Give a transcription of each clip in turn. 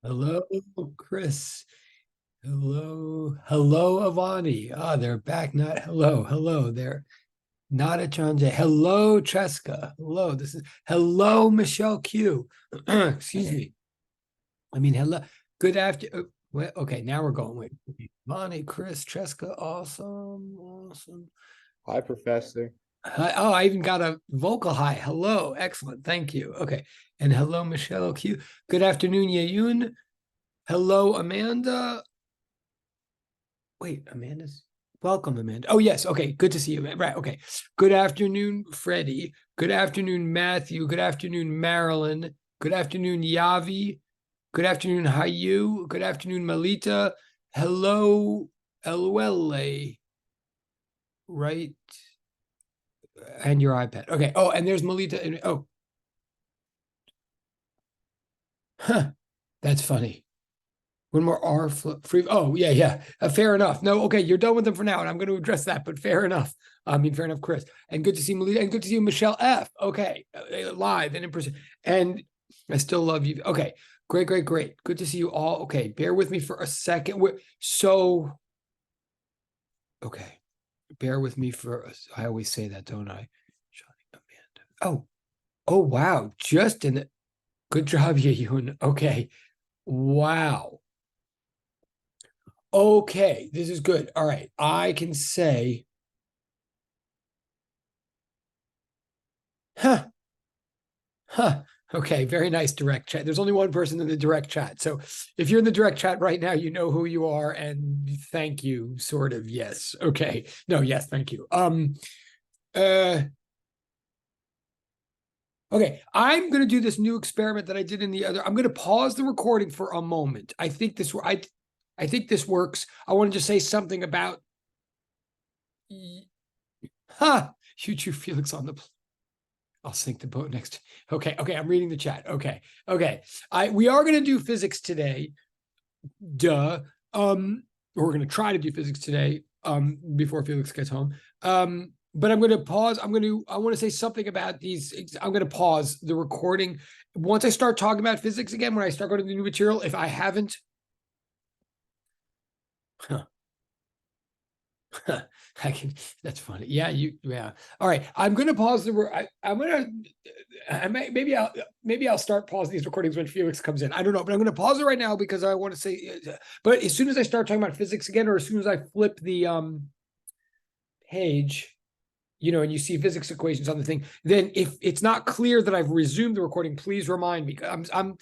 Hello, Chris. Hello, Avani. Ah, they're back. Not hello. They're not at John J. Hello, Cheska. Hello, Michelle Q. Excuse me. I mean, hello. Good afternoon. Well, okay, now we're going. Wait, Avani, Chris, Cheska. Awesome. Hi, Professor. Hi, oh, I even got a vocal hi. Hello, excellent. Thank you. Okay, and hello, Michelle Q. Good afternoon, Yayun. Hello, Amanda. Wait, Amanda's welcome, Amanda. Oh, yes. Okay. Good to see you. Right. Okay. Good afternoon, Freddie. Good afternoon, Matthew. Good afternoon, Marilyn. Good afternoon, Yavi. Good afternoon, Hayu. Good afternoon, Malita. Hello, Eluele. Right. And your iPad. Okay. Oh, and there's Malita. And oh, huh. That's funny. One more R free. Oh, yeah. Fair enough. No, okay, you're done with them for now, and I'm going to address that, but fair enough. Fair enough, Chris. And good to see Melita, and good to see you, Michelle F. Okay, live and in person. And I still love you. Okay, great. Good to see you all. Okay, bear with me for a second. Okay, bear with me for, I always say that, don't I? Amanda. Oh, wow. Justin, good job, Yehun. Okay, wow. Okay, this is good. All right, I can say, huh, huh. Okay, very nice direct chat. There's only one person in the direct chat. So if you're in the direct chat right now, you know who you are, and thank you, sort of. Yes. Okay. No, yes, thank you. Uh okay, I'm gonna do this new experiment that I did in the other. I'm gonna pause the recording for a moment. I think this works. I want to just say something about you two Felix on the I'll sink the boat next. Okay, I'm reading the chat. Okay. We are going to do physics today. Duh. We're going to try to do physics today. Before Felix gets home. But I'm going to pause. I want to say something about these. I'm going to pause the recording once I start talking about physics again. When I start going to the new material, if I haven't. I can. That's funny. Yeah. All right. I'm going to pause I'm going to. Maybe I'll start pausing these recordings when Felix comes in. I don't know, but I'm going to pause it right now because I want to say. But as soon as I start talking about physics again, or as soon as I flip the page, and you see physics equations on the thing, then if it's not clear that I've resumed the recording, please remind me. I'm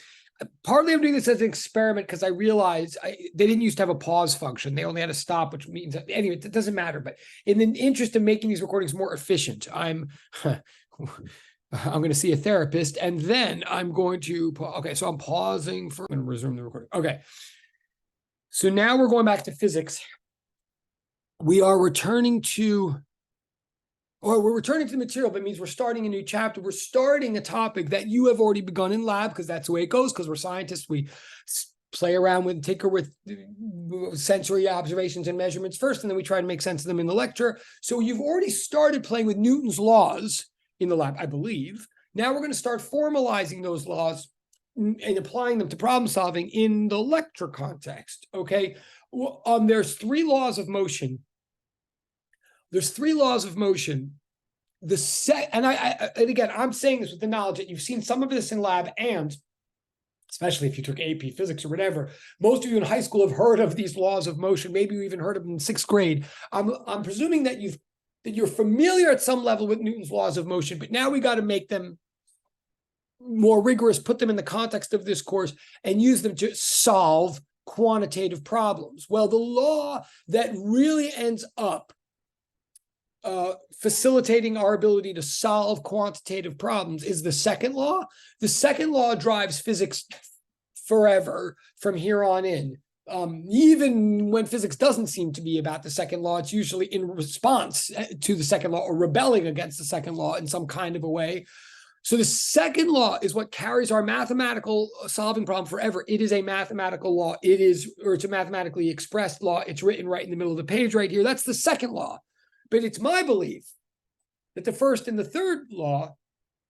partly I'm doing this as an experiment because I realized they didn't used to have a pause function. They only had a stop, which means anyway, it doesn't matter. But in the interest of making these recordings more efficient, I'm going to see a therapist, and then I'm going to. Okay, so I'm pausing for. I'm going to resume the recording. Okay, so now we're going back to physics. We are returning to we're returning to the material, but it means we're starting a new chapter. We're starting a topic that you have already begun in lab because that's the way it goes. Because we're scientists, we play around with, tinker with sensory observations and measurements first, and then we try to make sense of them in the lecture. So you've already started playing with Newton's laws in the lab, I believe. Now we're going to start formalizing those laws and applying them to problem solving in the lecture context. Okay, there's three laws of motion. And again, I'm saying this with the knowledge that you've seen some of this in lab, and especially if you took AP physics or whatever, most of you in high school have heard of these laws of motion. Maybe you even heard of them in sixth grade. I'm presuming that you're familiar at some level with Newton's laws of motion, but now we got to make them more rigorous, put them in the context of this course, and use them to solve quantitative problems. Well, the law that really ends up facilitating our ability to solve quantitative problems is the second law. The second law drives physics forever from here on in. Even when physics doesn't seem to be about the second law, it's usually in response to the second law or rebelling against the second law in some kind of a way. So the second law is what carries our mathematical solving problem forever. It is a mathematical law. It's a mathematically expressed law. It's written right in the middle of the page right here. That's the second law. But it's my belief that the first and the third law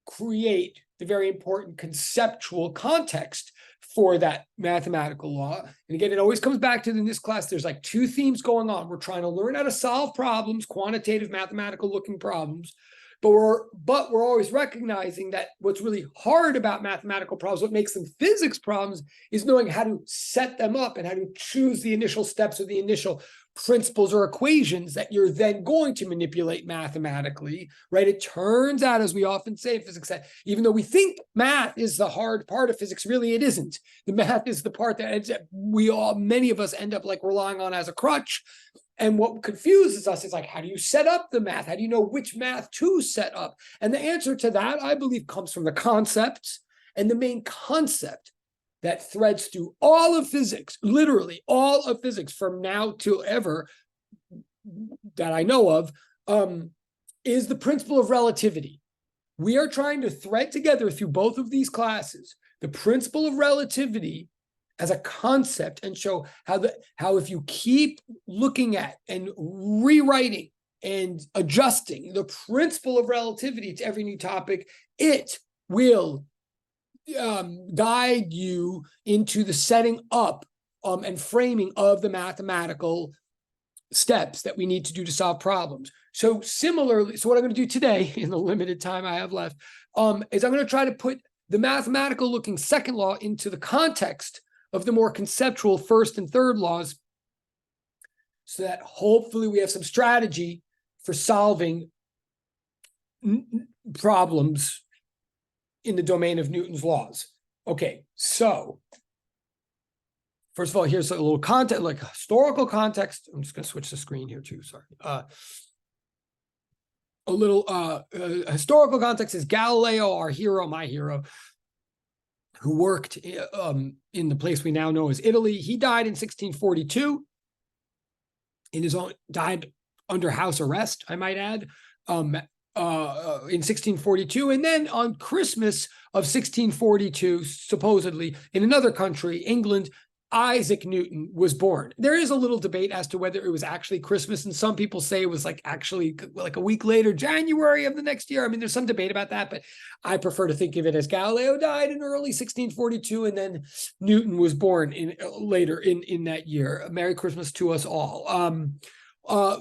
create the very important conceptual context for that mathematical law. And again, it always comes back to, in this class, there's like two themes going on. We're trying to learn how to solve problems, quantitative mathematical looking problems, but we're always recognizing that what's really hard about mathematical problems, what makes them physics problems, is knowing how to set them up and how to choose the initial steps or the initial principles or equations that you're then going to manipulate mathematically, right? It turns out, as we often say in physics, that even though we think math is the hard part of physics, really it isn't. The math is the part that many of us end up like relying on as a crutch. And what confuses us is like, how do you set up the math? How do you know which math to set up? And the answer to that, I believe, comes from the concepts. And the main concept that threads through all of physics, literally all of physics from now till ever that I know of, is the principle of relativity. We are trying to thread together through both of these classes the principle of relativity as a concept and show how if you keep looking at and rewriting and adjusting the principle of relativity to every new topic, it will guide you into the setting up and framing of the mathematical steps that we need to do to solve problems. So similarly, so what I'm going to do today in the limited time I have left is I'm going to try to put the mathematical looking second law into the context of the more conceptual first and third laws, so that hopefully we have some strategy for solving problems in the domain of Newton's laws. Okay, so first of all, here's a little context, like historical context. I'm just going to switch the screen here too, sorry. A little historical context is Galileo, our hero, my hero, who worked in the place we now know as Italy. He died in 1642. Died under house arrest, I might add, in 1642. And then on Christmas of 1642, supposedly in another country, England, Isaac Newton was born. There is a little debate as to whether it was actually Christmas, and some people say it was like actually like a week later, January of the next year. I mean, there's some debate about that, but I prefer to think of it as Galileo died in early 1642, and then Newton was born later in that year. Merry Christmas to us all.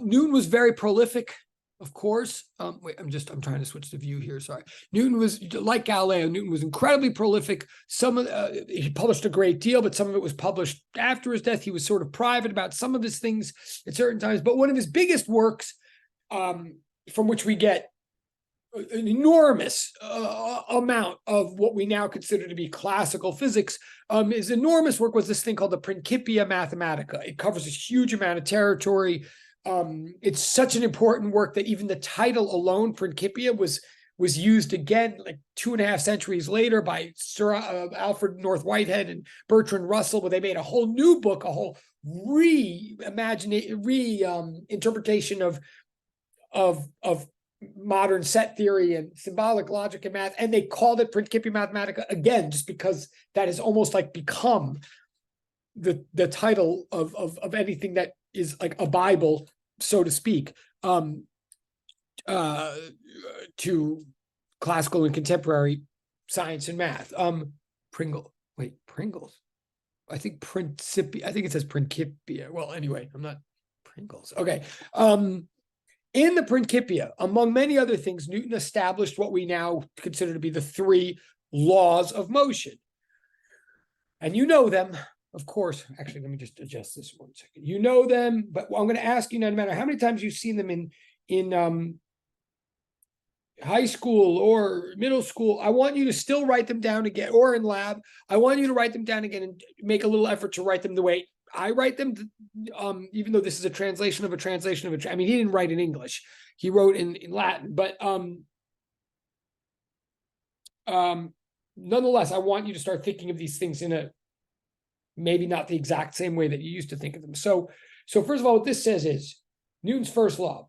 Newton was very prolific. Of course, wait, I'm trying to switch the view here. Sorry. Newton was, like Galileo, Newton was incredibly prolific. He published a great deal, but some of it was published after his death. He was sort of private about some of his things at certain times. But one of his biggest works, from which we get an enormous amount of what we now consider to be classical physics, his enormous work was this thing called the Principia Mathematica. It covers this huge amount of territory. It's such an important work that even the title alone, Principia, was used again like 2.5 centuries later by Sir Alfred North Whitehead and Bertrand Russell, where they made a whole new book, a whole reinterpretation of modern set theory and symbolic logic and math, and they called it Principia Mathematica again, just because that has almost like become the title of anything that is like a Bible, so to speak, to classical and contemporary science and math. Pringles. I think Principia. I think it says Principia. Well, anyway, I'm not Pringles. Okay. In the Principia, among many other things, Newton established what we now consider to be the 3 laws of motion. And you know them. Of course, actually, let me just adjust this 1 second. You know them, but I'm going to ask you, no matter how many times you've seen them in high school or middle school, I want you to still write them down again, or in lab. I want you to write them down again and make a little effort to write them the way I write them, even though this is a translation of a translation of a. I mean, he didn't write in English; he wrote in Latin. But nonetheless, I want you to start thinking of these things in a maybe not the exact same way that you used to think of them. So first of all, what this says is Newton's first law,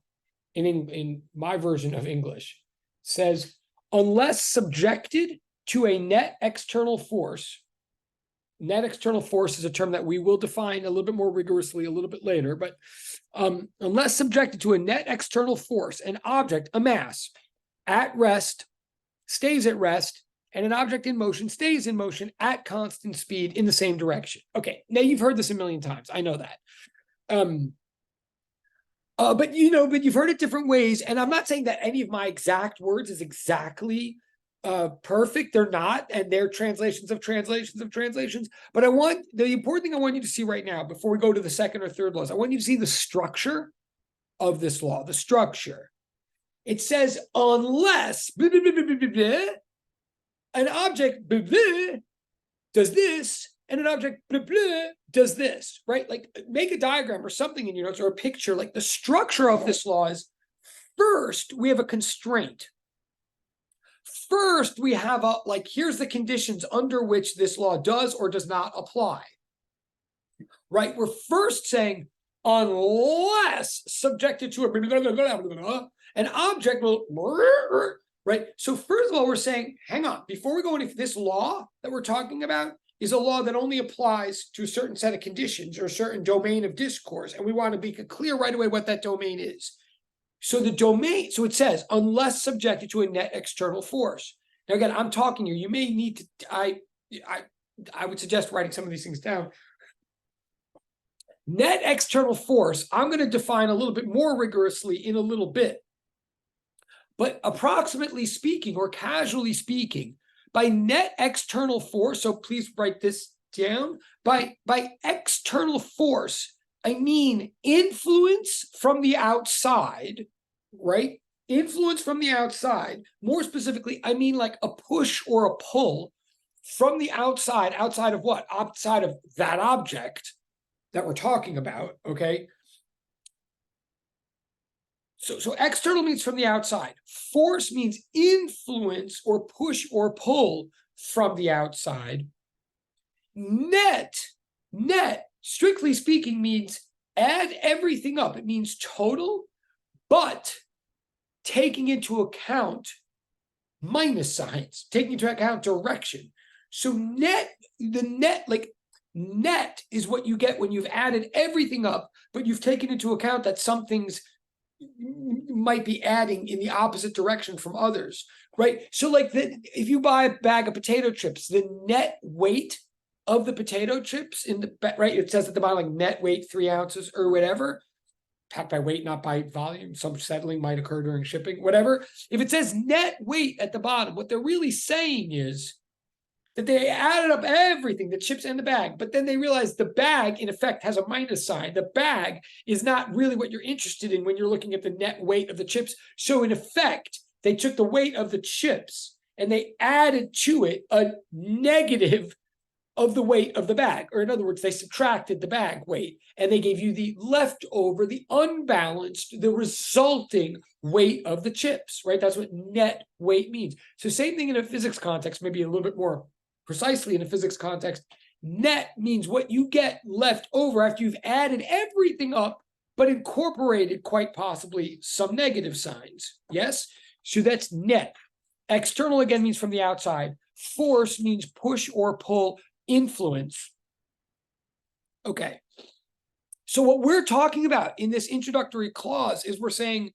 in my version of English, says unless subjected to a net external force. Net external force is a term that we will define a little bit more rigorously a little bit later, but unless subjected to a net external force, an object, a mass, at rest, stays at rest, and an object in motion stays in motion at constant speed in the same direction. Okay, now you've heard this a million times. I know that. But you've heard it different ways. And I'm not saying that any of my exact words is exactly perfect. They're not, and they're translations of translations of translations. But the important thing I want you to see right now, before we go to the second or third laws, I want you to see the structure of this law, the structure. It says, unless blah, blah, blah, blah, blah, blah, an object blah, blah, does this, and an object blah, blah, does this, right? Like, make a diagram or something in your notes, or a picture. Like, the structure of this law is, first, we have a constraint. First, we have here's the conditions under which this law does or does not apply, right? We're first saying, unless subjected to an object will, right? So first of all, we're saying, hang on, before we go into this law that we're talking about is a law that only applies to a certain set of conditions or a certain domain of discourse. And we want to be clear right away what that domain is. So the domain, so it says, unless subjected to a net external force. Now, again, I'm talking here. You may need to, I would suggest writing some of these things down. Net external force, I'm going to define a little bit more rigorously in a little bit. But approximately speaking, or casually speaking, by net external force, so please write this down, by external force, I mean influence from the outside, right? Influence from the outside. More specifically, I mean like a push or a pull from the outside. Outside of what? Outside of that object that we're talking about, okay? So external means from the outside. Force means influence or push or pull from the outside. Net, strictly speaking, means add everything up. It means total, but taking into account minus signs, taking into account direction. So net is what you get when you've added everything up, but you've taken into account that some things might be adding in the opposite direction from others, right? So like if you buy a bag of potato chips, the net weight of the potato chips right, it says at the bottom, like net weight 3 ounces or whatever, packed by weight, not by volume. Some settling might occur during shipping, whatever. If it says net weight at the bottom, what they're really saying is that they added up everything, the chips and the bag, but then they realized the bag, in effect, has a minus sign. The bag is not really what you're interested in when you're looking at the net weight of the chips. So in effect, they took the weight of the chips and they added to it a negative of the weight of the bag. Or in other words, they subtracted the bag weight and they gave you the leftover, the unbalanced, the resulting weight of the chips, right? That's what net weight means. So same thing in a physics context, maybe a little bit more precisely in a physics context. Net means what you get left over after you've added everything up, but incorporated quite possibly some negative signs. Yes? So that's net. External, again, means from the outside. Force means push or pull, influence. Okay. So what we're talking about in this introductory clause is we're saying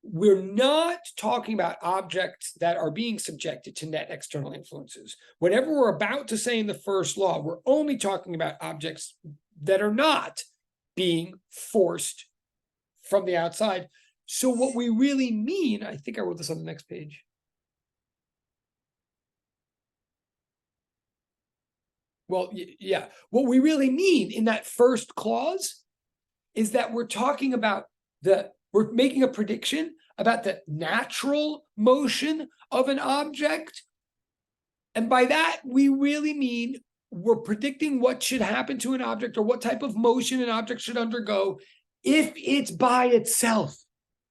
we're not talking about objects that are being subjected to net external influences. Whatever we're about to say in the first law, we're only talking about objects that are not being forced from the outside. So what we really mean, I think I wrote this on the next page. Well, yeah, what we really mean in that first clause is that we're talking about we're making a prediction about the natural motion of an object. And by that, we really mean we're predicting what should happen to an object or what type of motion an object should undergo if it's by itself,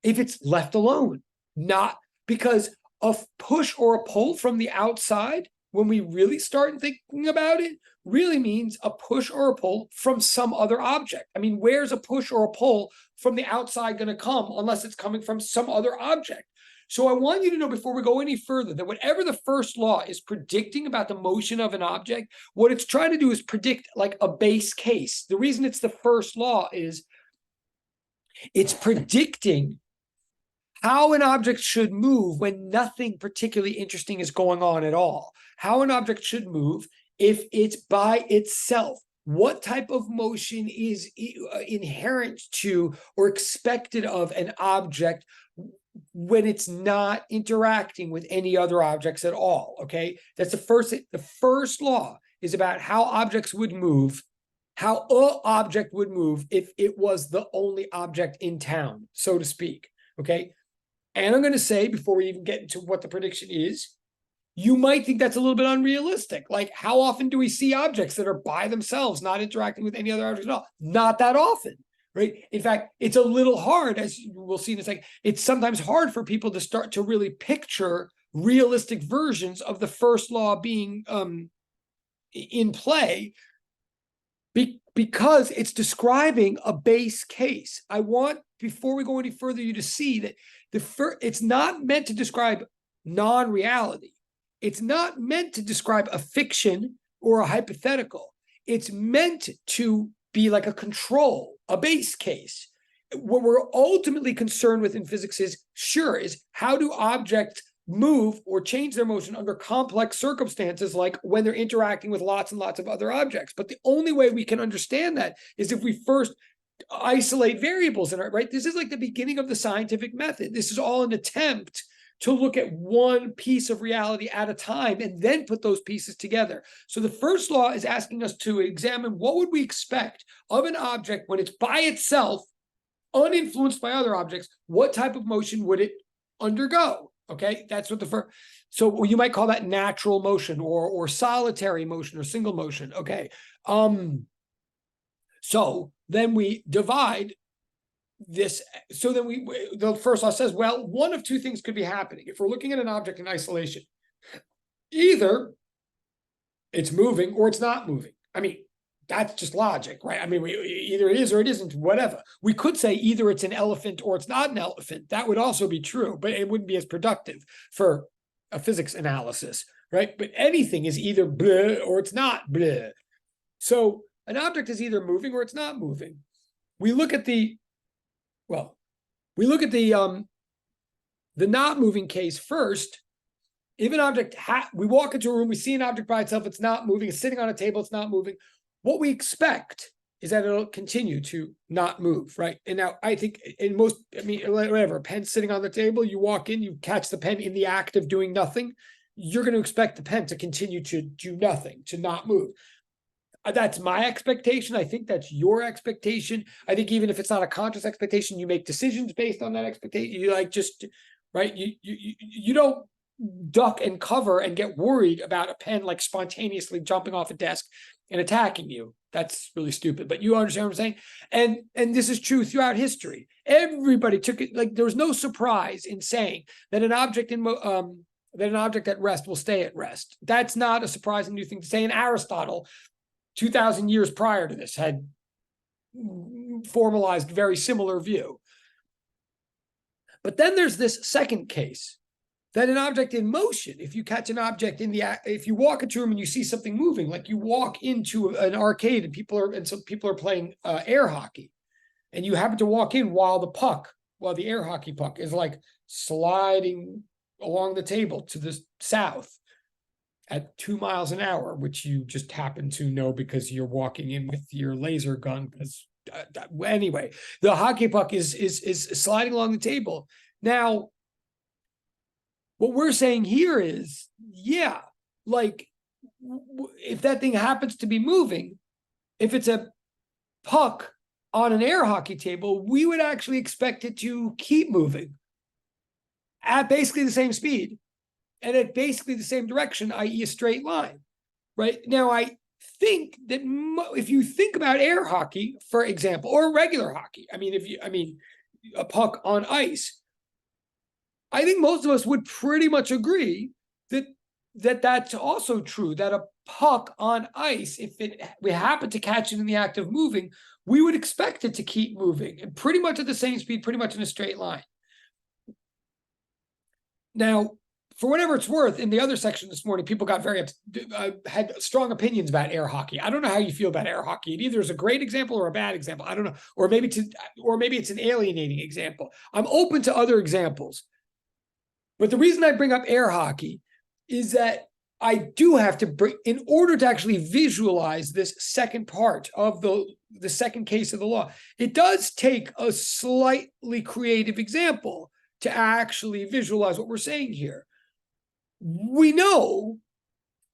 if it's left alone, not because a push or a pull from the outside, when we really start thinking about it, really means a push or a pull from some other object. I mean, where's a push or a pull from the outside going to come unless it's coming from some other object? So I want you to know before we go any further that whatever the first law is predicting about the motion of an object, what it's trying to do is predict like a base case. The reason it's the first law is it's predicting how an object should move when nothing particularly interesting is going on at all. How an object should move if it's by itself. What type of motion is inherent to or expected of an object when it's not interacting with any other objects at all? Okay, that's the first thing. The first law is about how objects would move, how an object would move if it was the only object in town, so to speak. Okay, and I'm going to say, before we even get into what the prediction is, you might think that's a little bit unrealistic. Like, how often do we see objects that are by themselves, not interacting with any other objects at all? Not that often, right? In fact, it's a little hard, as we'll see in a second. It's sometimes hard for people to start to really picture realistic versions of the first law being in play, because it's describing a base case. I want, before we go any further, you to see that it's not meant to describe non-reality. It's not meant to describe a fiction or a hypothetical. It's meant to be like a control, a base case. What we're ultimately concerned with in physics is how do objects move or change their motion under complex circumstances, like when they're interacting with lots and lots of other objects. But the only way we can understand that is if we first isolate variables in it, right? This is like the beginning of the scientific method. This is all an attempt to look at one piece of reality at a time and then put those pieces together. So the first law is asking us to examine what would we expect of an object when it's by itself, uninfluenced by other objects. What type of motion would it undergo? Okay, that's what the first. So you might call that natural motion or solitary motion or single motion. Okay. So then we divide this. So then the first law says, well, one of two things could be happening if we're looking at an object in isolation. Either it's moving or it's not moving. I mean, that's just logic, right? I mean, either it is or it isn't, whatever. We could say either it's an elephant or it's not an elephant. That would also be true, but it wouldn't be as productive for a physics analysis, right? But anything is either blah or it's not blah. So an object is either moving or it's not moving. We look at the not moving case first. If an object, we walk into a room, we see an object by itself, it's not moving, it's sitting on a table, it's not moving. What we expect is that it'll continue to not move, right? And now I think whatever, a pen sitting on the table, you walk in, you catch the pen in the act of doing nothing, you're going to expect the pen to continue to do nothing, to not move. That's my expectation. I think that's your expectation. I think even if it's not a conscious expectation, you make decisions based on that expectation. You right? You don't duck and cover and get worried about a pen like spontaneously jumping off a desk and attacking you. That's really stupid, but you understand what I'm saying? And this is true throughout history. Everybody took it, like there was no surprise in saying that an object at rest will stay at rest. That's not a surprising new thing to say. And Aristotle, 2,000 years prior to this, had formalized very similar view. But then there's this second case, that an object in motion, if you catch an object if you walk into a room and you see something moving, like you walk into an arcade and some people are playing air hockey, and you happen to walk in while the air hockey puck is like sliding along the table to the south at 2 miles an hour, which you just happen to know because you're walking in with your laser gun. Because anyway, the hockey puck is sliding along the table. Now, what we're saying here is, yeah, like if that thing happens to be moving, if it's a puck on an air hockey table, we would actually expect it to keep moving at basically the same speed and at basically the same direction, i.e. a straight line, right? Now, I think that if you think about air hockey, for example, or regular hockey, a puck on ice, I think most of us would pretty much agree that that's also true, that a puck on ice, if we happen to catch it in the act of moving, we would expect it to keep moving and pretty much at the same speed, pretty much in a straight line. Now, for whatever it's worth, in the other section this morning, people got very had strong opinions about air hockey. I don't know how you feel about air hockey. It either is a great example or a bad example. I don't know, or maybe it's an alienating example. I'm open to other examples, but the reason I bring up air hockey is that I do have to bring, in order to actually visualize this second part of the second case of the law, it does take a slightly creative example to actually visualize what we're saying here. We know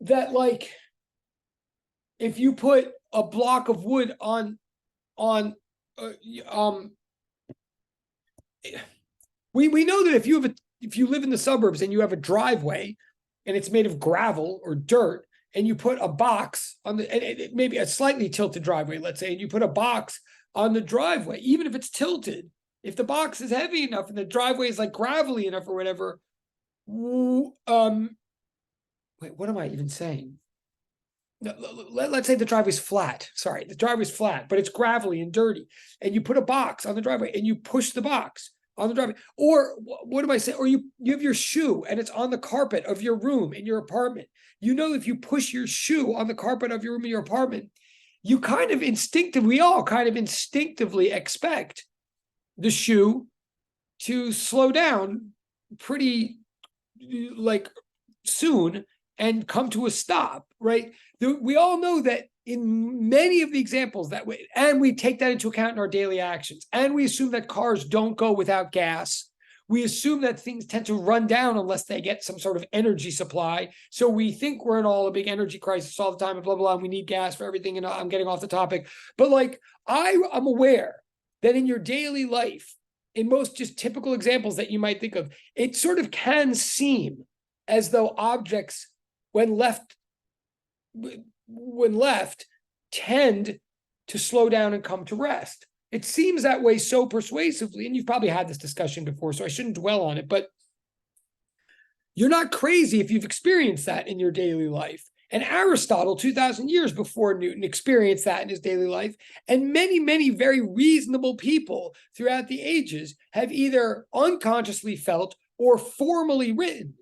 that, like, if you put a block of wood on we know that if you live in the suburbs and you have a driveway and it's made of gravel or dirt, and you put a box on maybe a slightly tilted driveway, let's say, and you put a box on the driveway, even if it's tilted, if the box is heavy enough and the driveway is like gravelly enough or whatever, wait, what am I even saying? Let's say the driveway's flat. Sorry, the driveway's flat, but it's gravelly and dirty. And you put a box on the driveway and you push the box on the driveway. Or what am I saying? Or you have your shoe and it's on the carpet of your room in your apartment. You know, if you push your shoe on the carpet of your room in your apartment, we all kind of instinctively expect the shoe to slow down pretty like soon and come to a stop, right? We all know that in many of the examples that way, and we take that into account in our daily actions, and we assume that cars don't go without gas. We assume that things tend to run down unless they get some sort of energy supply. So we think we're in all a big energy crisis all the time and blah, blah, blah, and we need gas for everything. And I'm getting off the topic. But like, I'm aware that in your daily life, in most just typical examples that you might think of, it sort of can seem as though objects, when left, tend to slow down and come to rest. It seems that way so persuasively, and you've probably had this discussion before, so I shouldn't dwell on it, but you're not crazy if you've experienced that in your daily life. And Aristotle, 2,000 years before Newton, experienced that in his daily life. And many, many very reasonable people throughout the ages have either unconsciously felt or formally written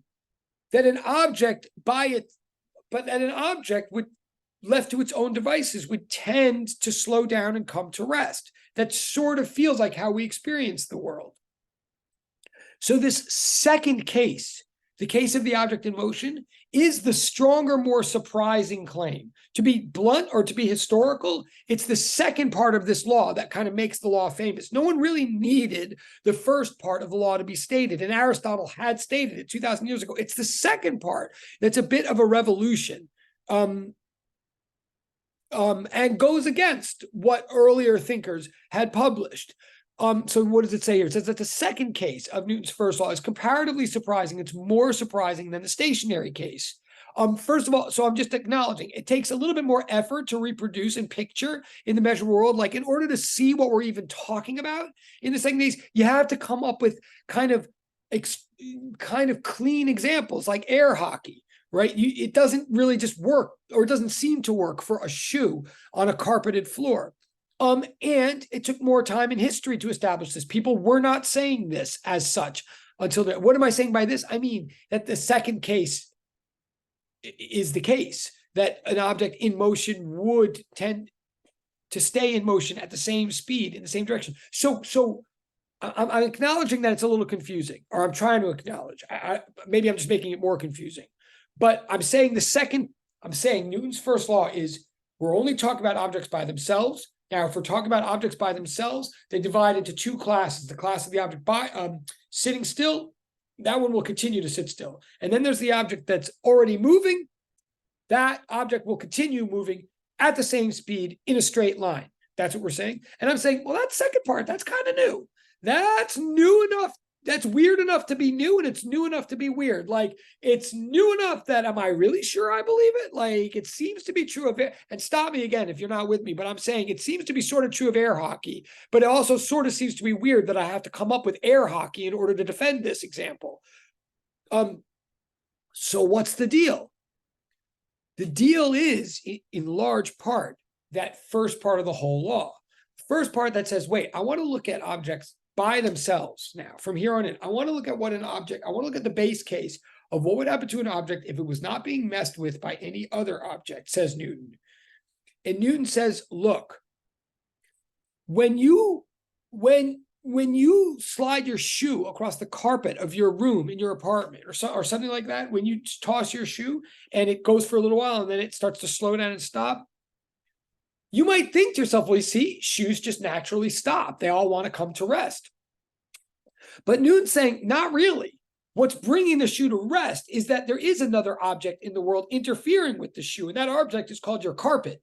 that an object would, left to its own devices, would tend to slow down and come to rest. That sort of feels like how we experience the world. So this second case, the case of the object in motion, is the stronger, more surprising claim. To be blunt or to be historical, it's the second part of this law that kind of makes the law famous. No one really needed the first part of the law to be stated, and Aristotle had stated it 2,000 years ago. It's the second part that's a bit of a revolution. And goes against what earlier thinkers had published. So what does it say here? It says that the second case of Newton's first law is comparatively surprising. It's more surprising than the stationary case. First of all, so I'm just acknowledging it takes a little bit more effort to reproduce and picture in the measurable world. Like, in order to see what we're even talking about in the second case, you have to come up with kind of clean examples like air hockey. Right? It doesn't really just work, or it doesn't seem to work for a shoe on a carpeted floor. And it took more time in history to establish this. People were not saying this as such until then. What am I saying by this? I mean that the second case is the case, that an object in motion would tend to stay in motion at the same speed in the same direction. So I'm acknowledging that it's a little confusing, or I'm trying to acknowledge. Maybe I'm just making it more confusing. But I'm saying Newton's first law is, we're only talking about objects by themselves. Now, if we're talking about objects by themselves, they divide into two classes. The class of the object by sitting still, that one will continue to sit still. And then there's the object that's already moving. That object will continue moving at the same speed in a straight line. That's what we're saying. And I'm saying, well, that second part, that's kind of new. That's new enough. That's weird enough to be new, and it's new enough to be weird. Like, it's new enough that, am I really sure I believe it? Like, it seems to be true of it. And stop me again if you're not with me, but I'm saying it seems to be sort of true of air hockey, but it also sort of seems to be weird that I have to come up with air hockey in order to defend this example. So what's the deal? The deal is, in large part, that first part of the whole law. First part that says, wait, I want to look at objects by themselves now. From here on in, I want to look at what an object, I want to look at the base case of what would happen to an object if it was not being messed with by any other object, says Newton. And Newton says, look, when you slide your shoe across the carpet of your room in your apartment or something like that, when you toss your shoe and it goes for a little while and then it starts to slow down and stop, you might think to yourself, well, you see, shoes just naturally stop. They all want to come to rest. But Newton's saying, not really. What's bringing the shoe to rest is that there is another object in the world interfering with the shoe, and that object is called your carpet.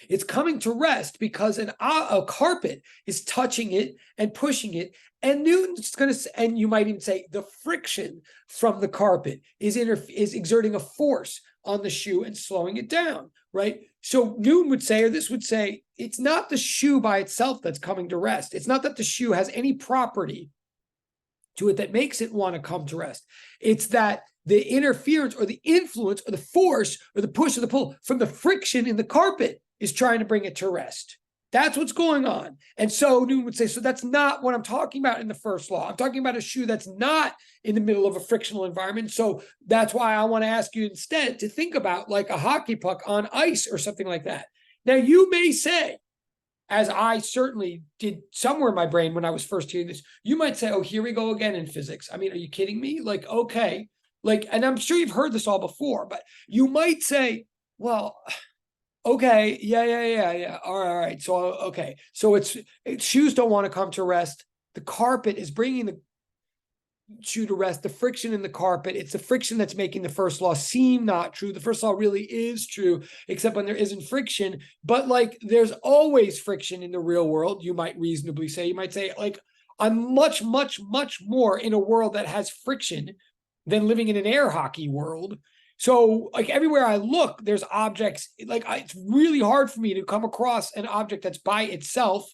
It's coming to rest because a carpet is touching it and pushing it. And Newton's going to, and you might even say the friction from the carpet is exerting a force on the shoe and slowing it down, right? So Newton would say, or this would say, it's not the shoe by itself that's coming to rest. It's not that the shoe has any property to it that makes it want to come to rest. It's that the interference or the influence or the force or the push or the pull from the friction in the carpet is trying to bring it to rest. That's what's going on. And so Newton would say, so that's not what I'm talking about in the first law. I'm talking about a shoe that's not in the middle of a frictional environment. So that's why I want to ask you instead to think about like a hockey puck on ice or something like that. Now, you may say, as I certainly did somewhere in my brain when I was first hearing this, you might say, oh, here we go again in physics. I mean, are you kidding me? Like, okay. Like, and I'm sure you've heard this all before, but you might say, well, okay, yeah. All right. So, okay. So it's shoes don't want to come to rest. The carpet is bringing the shoe to rest. The friction in the carpet, it's the friction that's making the first law seem not true. The first law really is true, except when there isn't friction. But like, there's always friction in the real world, you might reasonably say. You might say, like, I'm much more in a world that has friction than living in an air hockey world. So like everywhere I look, there's objects, like it's really hard for me to come across an object that's by itself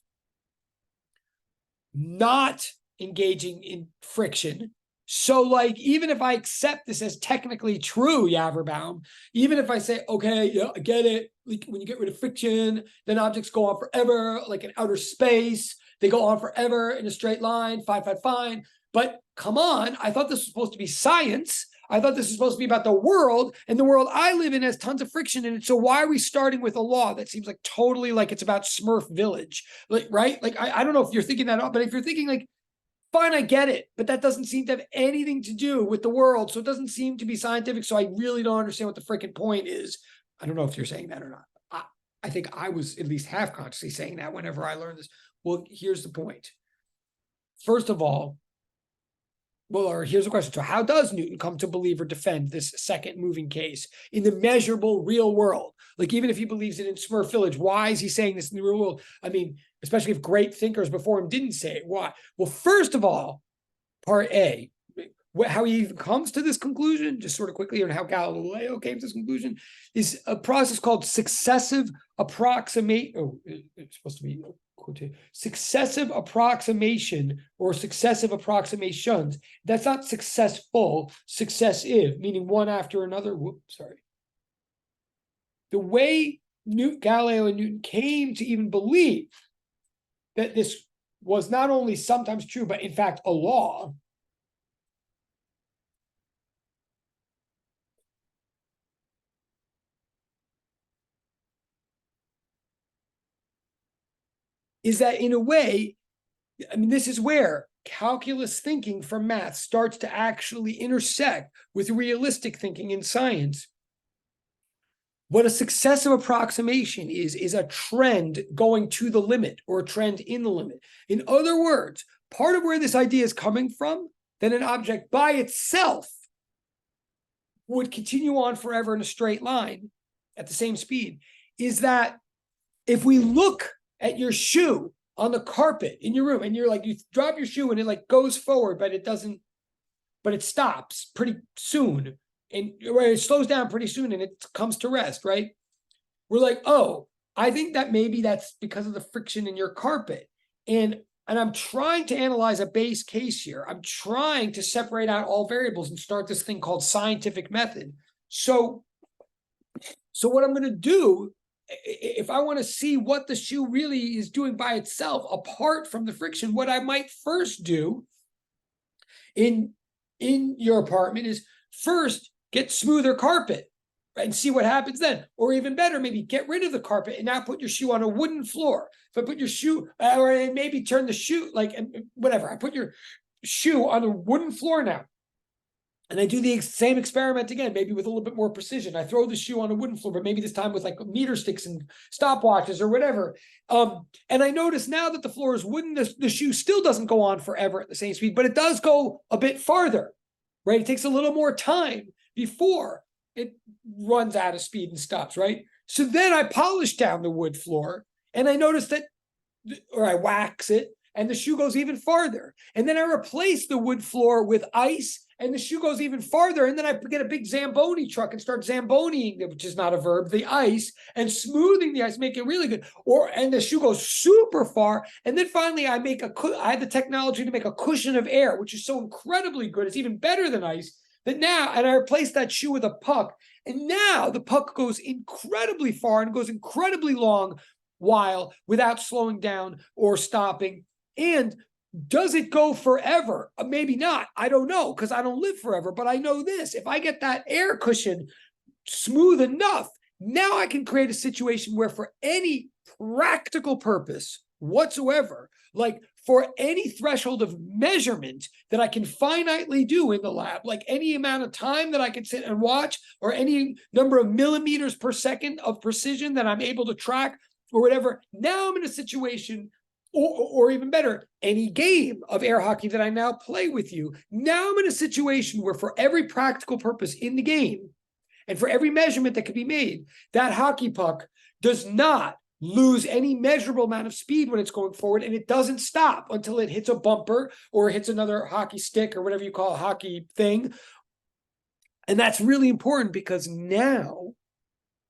not engaging in friction. So like, even if I accept this as technically true, Yaverbaum, even if I say, okay, yeah, I get it. Like when you get rid of friction, then objects go on forever, like in outer space, they go on forever in a straight line, fine. But come on, I thought this was supposed to be science. I thought this was supposed to be about the world, and the world I live in has tons of friction in it. So why are we starting with a law that seems like totally like it's about Smurf Village, like, right? Like, I don't know if you're thinking that, but if you're thinking like, fine, I get it, but that doesn't seem to have anything to do with the world. So it doesn't seem to be scientific. So I really don't understand what the freaking point is. I don't know if you're saying that or not. I think I was at least half consciously saying that whenever I learned this. Well, here's the point. First of all, here's a question. So how does Newton come to believe or defend this second moving case in the measurable real world? Like, even if he believes it in Smurf Village, why is he saying this in the real world? I mean, especially if great thinkers before him didn't say it. Why? Well, first of all, part A, how he even comes to this conclusion, just sort of quickly, and how Galileo came to this conclusion, is a process called successive approximation. Oh, it's supposed to be successive approximation or successive approximations. That's not successful, successive, meaning one after another. The way Galileo and Newton came to even believe that this was not only sometimes true, but in fact a law, is that in a way, I mean, this is where calculus thinking from math starts to actually intersect with realistic thinking in science. What a successive approximation is a trend going to the limit or a trend in the limit. In other words, part of where this idea is coming from, that an object by itself would continue on forever in a straight line at the same speed, is that if we look at your shoe on the carpet in your room and you're like, you drop your shoe and it like goes forward, but it stops pretty soon. And it slows down pretty soon and it comes to rest, right? We're like, oh, I think that maybe that's because of the friction in your carpet. And I'm trying to analyze a base case here. I'm trying to separate out all variables and start this thing called scientific method. So what I'm going to do, if I want to see what the shoe really is doing by itself, apart from the friction, what I might first do in in your apartment is first get smoother carpet, right, and see what happens then. Or even better, maybe get rid of the carpet and now put your shoe on a wooden floor. If I put your shoe, or maybe turn the shoe, like whatever, I put your shoe on a wooden floor now. And I do the same experiment again, maybe with a little bit more precision. I throw the shoe on a wooden floor, but maybe this time with like meter sticks and stopwatches or whatever. And I notice now that the floor is wooden, the shoe still doesn't go on forever at the same speed, but it does go a bit farther, right? It takes a little more time before it runs out of speed and stops, right? So then I polish down the wood floor and I notice that, or I wax it, and the shoe goes even farther. And then I replace the wood floor with ice, and the shoe goes even farther. And then I get a big Zamboni truck and start Zamboniing, which is not a verb, the ice, and smoothing the ice, make it really good. And the shoe goes super far. And then finally I had the technology to make a cushion of air, which is so incredibly good. It's even better than ice. And I replaced that shoe with a puck. And now the puck goes incredibly far and goes incredibly long while without slowing down or stopping. And does it go forever? Maybe not. I don't know, because I don't live forever. But I know this. If I get that air cushion smooth enough, now I can create a situation where for any practical purpose whatsoever, like for any threshold of measurement that I can finitely do in the lab, like any amount of time that I can sit and watch, or any number of millimeters per second of precision that I'm able to track or whatever, now I'm in a situation, or even better, any game of air hockey that I now play with you. Now I'm in a situation where for every practical purpose in the game, and for every measurement that can be made, that hockey puck does not lose any measurable amount of speed when it's going forward, and it doesn't stop until it hits a bumper or hits another hockey stick or whatever you call a hockey thing. And that's really important because now,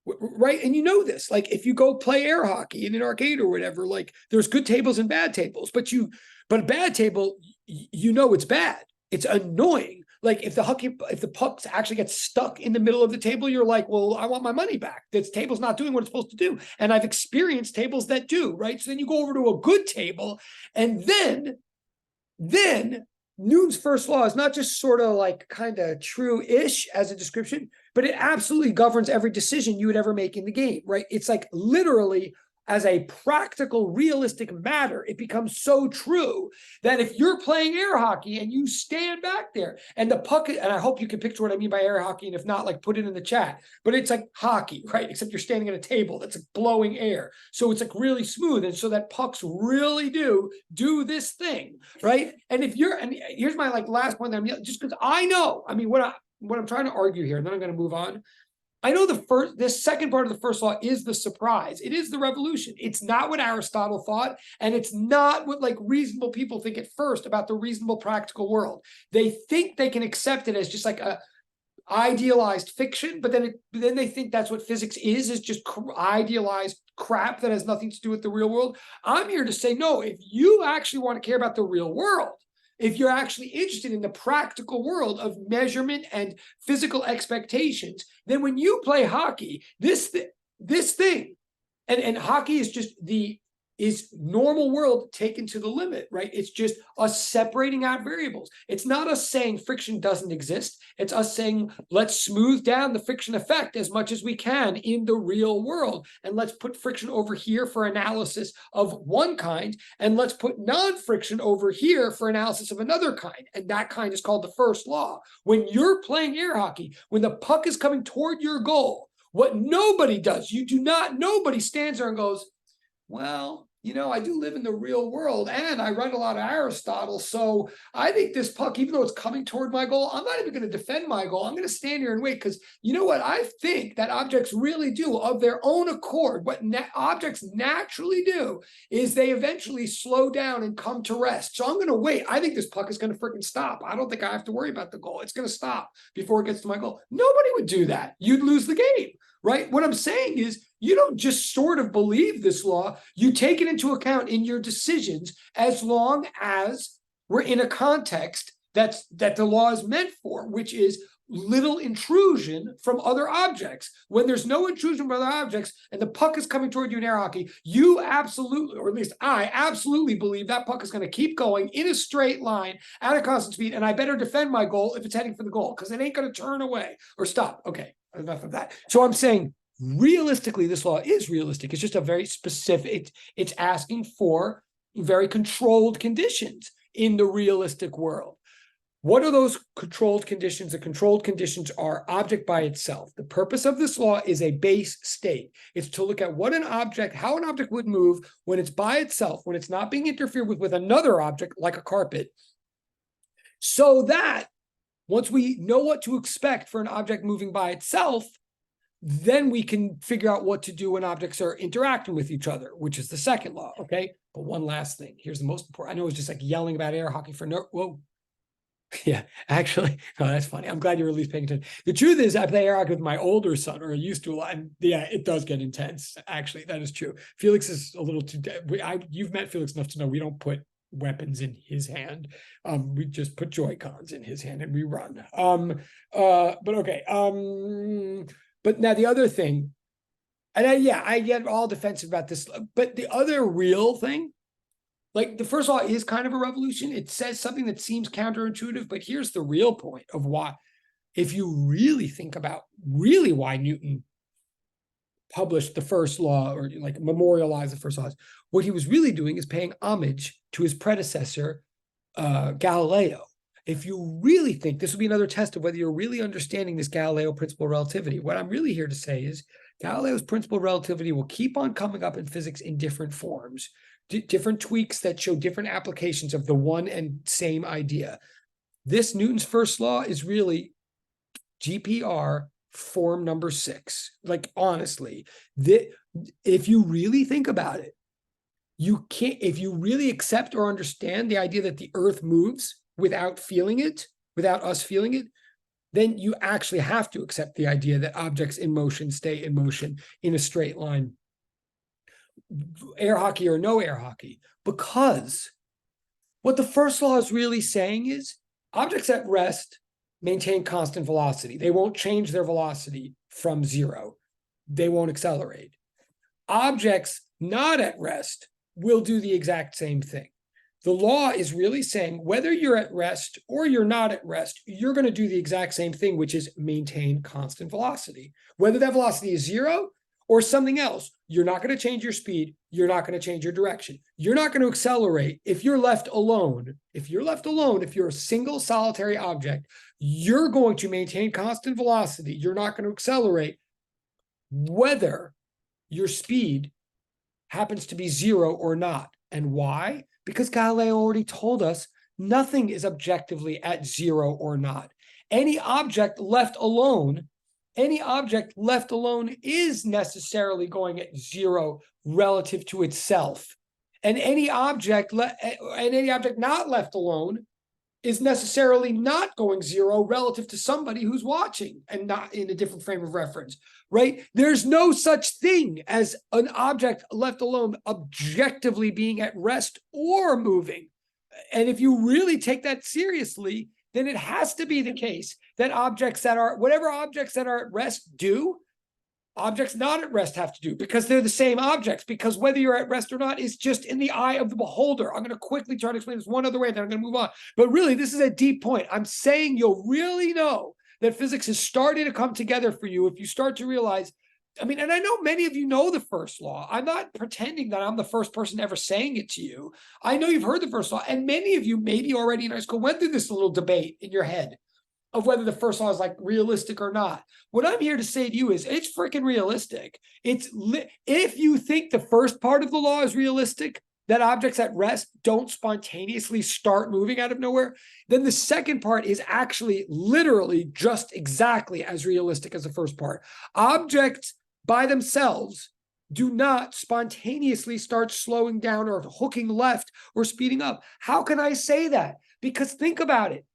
right, and you know this, like if you go play air hockey in an arcade or whatever, like there's good tables and bad tables, but a bad table, you know it's bad. It's annoying. Like if the puck actually gets stuck in the middle of the table, you're like, well, I want my money back. This table's not doing what it's supposed to do. And I've experienced tables that do, right? So then you go over to a good table, and then Newton's first law is not just sort of like kind of true-ish as a description, but it absolutely governs every decision you would ever make in the game, right? It's like literally, as a practical, realistic matter, it becomes so true that if you're playing air hockey and you stand back there and the puck, and I hope you can picture what I mean by air hockey, and if not, like put it in the chat, but it's like hockey, right? Except you're standing at a table that's like blowing air. So it's like really smooth. And so that pucks really do this thing, right? And here's my like last point that I'm just because I know, I mean, what I'm trying to argue here, and then I'm going to move on. I know this second part of the first law is the surprise. It is the revolution. It's not what Aristotle thought, and it's not what like reasonable people think at first about the reasonable practical world. They think they can accept it as just like a idealized fiction, but then they think that's what physics is just idealized crap that has nothing to do with the real world. I'm here to say, no, if you actually want to care about the real world, if you're actually interested in the practical world of measurement and physical expectations, then when you play hockey, this thing, and hockey is just is normal world taken to the limit, right? It's just us separating out variables. It's not us saying friction doesn't exist. It's us saying, let's smooth down the friction effect as much as we can in the real world. And let's put friction over here for analysis of one kind, and let's put non-friction over here for analysis of another kind. And that kind is called the first law. When you're playing air hockey, when the puck is coming toward your goal, what nobody does, nobody stands there and goes, well, I do live in the real world and I read a lot of Aristotle. So I think this puck, even though it's coming toward my goal, I'm not even going to defend my goal. I'm going to stand here and wait because you know what? I think that objects really do of their own accord. What objects naturally do is they eventually slow down and come to rest. So I'm going to wait. I think this puck is going to freaking stop. I don't think I have to worry about the goal. It's going to stop before it gets to my goal. Nobody would do that. You'd lose the game. Right? What I'm saying is you don't just sort of believe this law. You take it into account in your decisions as long as we're in a context that the law is meant for, which is little intrusion from other objects. When there's no intrusion from other objects and the puck is coming toward you in air hockey, you absolutely, or at least I absolutely believe that puck is going to keep going in a straight line at a constant speed, and I better defend my goal if it's heading for the goal, because it ain't going to turn away or stop. Okay, enough of that. So I'm saying realistically, this law is realistic. It's just a very specific, it's asking for very controlled conditions in the realistic world. What are those controlled conditions? The controlled conditions are object by itself. The purpose of this law is a base state. It's to look at what an object, how an object would move when it's by itself, when it's not being interfered with another object like a carpet, so that once we know what to expect for an object moving by itself, then we can figure out what to do when objects are interacting with each other, which is the second law, okay? But one last thing. Here's the most important. I know it's just like yelling about air hockey for no, whoa. Yeah, actually, no, that's funny. I'm glad you're at least paying attention. The truth is, I play air hockey with my older son, or I used to a lot. And yeah, it does get intense. Actually, that is true. Felix is a little too. You've met Felix enough to know we don't put weapons in his hand. We just put Joy-Cons in his hand and we run. But okay. But now the other thing, and I get all defensive about this, but the other real thing. Like the first law is kind of a revolution. It says something that seems counterintuitive, but here's the real point of why. If you really think about really why Newton published the first law, or like memorialized the first laws, what he was really doing is paying homage to his predecessor, Galileo. If you really think, this will be another test of whether you're really understanding this Galileo principle of relativity. What I'm really here to say is Galileo's principle of relativity will keep on coming up in physics in different forms. Different tweaks that show different applications of the one and same idea. This Newton's first law is really GPR form number 6. Like, honestly, if you really think about it, you can't, if you really accept or understand the idea that the earth moves without feeling it, without us feeling it, then you actually have to accept the idea that objects in motion stay in motion in a straight line. Air hockey or no air hockey, because what the first law is really saying is objects at rest maintain constant velocity. They won't change their velocity from 0. They won't accelerate. Objects not at rest will do the exact same thing. The law is really saying whether you're at rest or you're not at rest, you're going to do the exact same thing, which is maintain constant velocity. Whether that velocity is 0 or something else, you're not going to change your speed. You're not going to change your direction. You're not going to accelerate if you're left alone. If you're left alone, if you're a single solitary object, you're going to maintain constant velocity. You're not going to accelerate whether your speed happens to be 0 or not. And why? Because Galileo already told us nothing is objectively at 0 or not. Any object left alone is necessarily going at 0 relative to itself. And any object not left alone is necessarily not going 0 relative to somebody who's watching and not in a different frame of reference, right? There's no such thing as an object left alone objectively being at rest or moving. And if you really take that seriously, then it has to be the case that whatever objects that are at rest do, objects not at rest have to do, because they're the same objects, because whether you're at rest or not is just in the eye of the beholder. I'm going to quickly try to explain this one other way, then I'm going to move on. But really, this is a deep point. I'm saying you'll really know that physics is starting to come together for you if you start to realize, and I know many of you know the first law. I'm not pretending that I'm the first person ever saying it to you. I know you've heard the first law, and many of you maybe already in high school went through this little debate in your head of whether the first law is like realistic or not. What I'm here to say to you is it's freaking realistic. If you think the first part of the law is realistic, that objects at rest don't spontaneously start moving out of nowhere, then the second part is actually literally just exactly as realistic as the first part. Objects by themselves do not spontaneously start slowing down or hooking left or speeding up. How can I say that? Because think about it.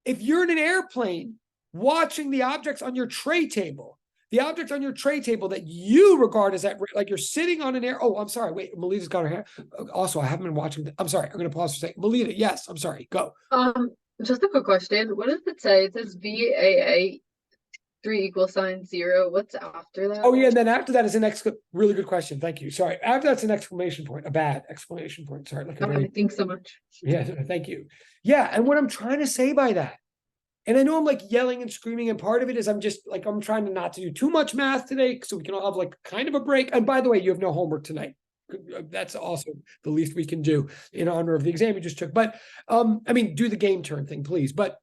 If you're in an airplane watching the objects on your tray table, that you regard as like you're sitting on an I'm sorry, wait, Melita's got her hair. Also, I haven't been watching. I'm sorry, I'm going to pause for a second. Melita, yes, I'm sorry, go. Just a quick question. What does it say? It says VAA 3 equals sign 0. What's after that? Oh yeah, and then after that is an really good question. Thank you. Sorry. After that's an exclamation point, a bad exclamation point. Sorry, like a very Thanks so much. yeah, thank you. Yeah, and what I'm trying to say by that, and I know I'm like yelling and screaming, and part of it is I'm just like I'm trying to not to do too much math today, so we can all have like kind of a break. And by the way, you have no homework tonight. That's also the least we can do in honor of the exam you just took. But I mean, do the game turn thing, please. But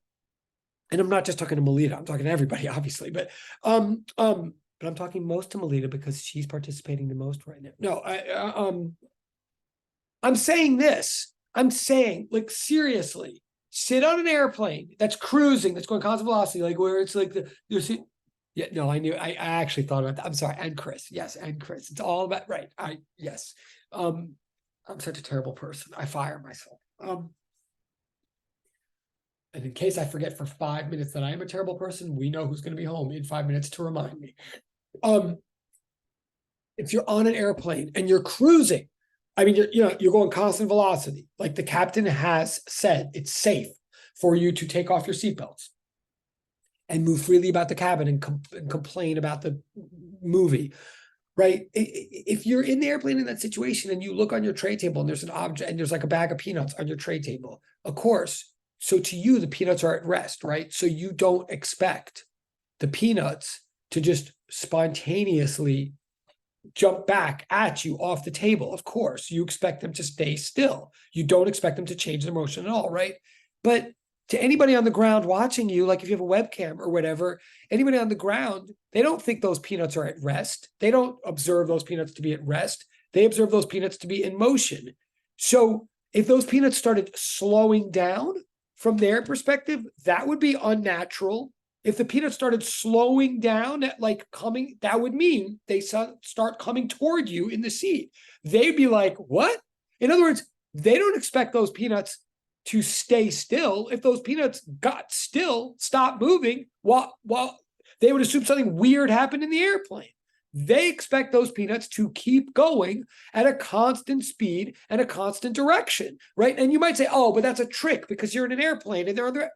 and I'm not just talking to Melita, I'm talking to everybody, obviously. But I'm talking most to Melita because she's participating the most right now. No, I'm saying this. I'm saying, like, seriously, sit on an airplane that's cruising, that's going constant velocity, like where it's like you see. Yeah, no, I knew. I actually thought about that. I'm sorry, and Chris, yes, and Chris. It's all about right. Yes. I'm such a terrible person. I fire myself. And in case I forget for 5 minutes that I am a terrible person, we know who's going to be home in 5 minutes to remind me. If you're on an airplane and you're cruising, I mean, you're going constant velocity. Like the captain has said, it's safe for you to take off your seatbelts and move freely about the cabin and complain about the movie, right? If you're in the airplane in that situation and you look on your tray table and there's an object and there's like a bag of peanuts on your tray table, of course. So to you, the peanuts are at rest, right? So you don't expect the peanuts to just spontaneously jump back at you off the table. Of course, you expect them to stay still. You don't expect them to change their motion at all, right? But to anybody on the ground watching you, like if you have a webcam or whatever, anybody on the ground, they don't think those peanuts are at rest. They don't observe those peanuts to be at rest. They observe those peanuts to be in motion. So if those peanuts started slowing down from their perspective, that would be unnatural. If the peanuts started slowing down at like coming, that would mean they start coming toward you in the seat. They'd be like, what? In other words, they don't expect those peanuts to stay still. If those peanuts got still, stopped moving, while they would assume something weird happened in the airplane. They expect those peanuts to keep going at a constant speed and a constant direction, right? And you might say, oh, but that's a trick because you're in an airplane and they're on the.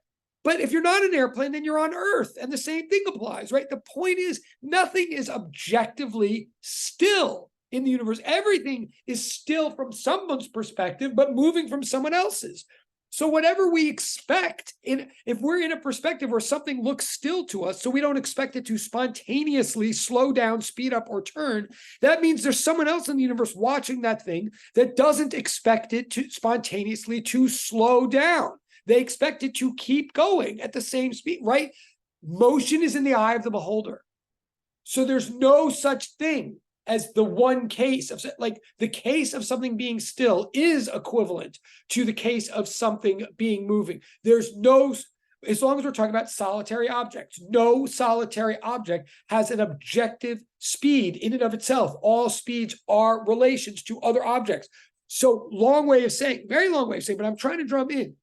But if you're not an airplane, then you're on Earth, and the same thing applies, right? The point is, nothing is objectively still in the universe. Everything is still from someone's perspective, but moving from someone else's. So whatever we expect, if we're in a perspective where something looks still to us, so we don't expect it to spontaneously slow down, speed up, or turn, that means there's someone else in the universe watching that thing that doesn't expect it to spontaneously to slow down. They expect it to keep going at the same speed, right? Motion is in the eye of the beholder. So there's no such thing as the one case of, like, the case of something being still is equivalent to the case of something being moving. There's no, as long as we're talking about solitary objects, no solitary object has an objective speed in and of itself. All speeds are relations to other objects. So long way of saying, very long way of saying, but I'm trying to drum in.